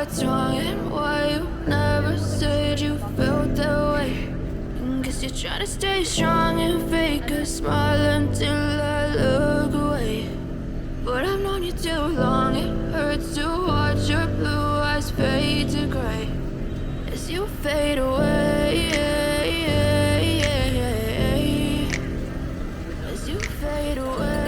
what's wrong and why you never said you felt that way. Guess you're trying to stay strong and fake a smile until I look away. But I've known you too long, it hurts to watch your blue eyes fade to gray as you fade away. As you fade away.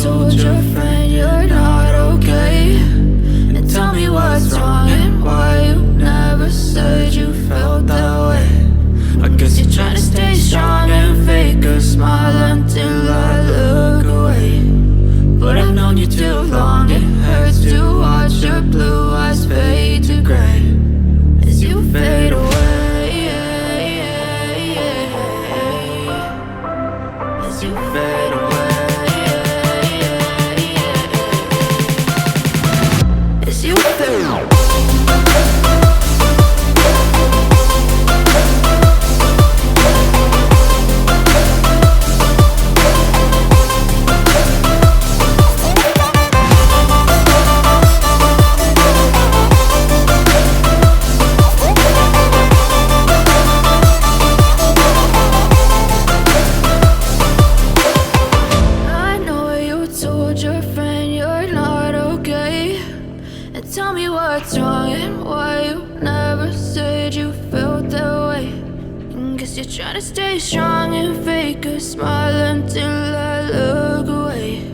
told your friend you're not okay, and tell me what's wrong and why you never said you felt that way. I guess you're trying to stay strong and fake a smile until I look away. But I've known you too long, it hurts to watch your blue eyes fade to gray as you fade away, as you fade away, as you fade away. Tell me what's wrong and why you never said you felt that way. And guess you're trying to stay strong and fake a smile until I look away.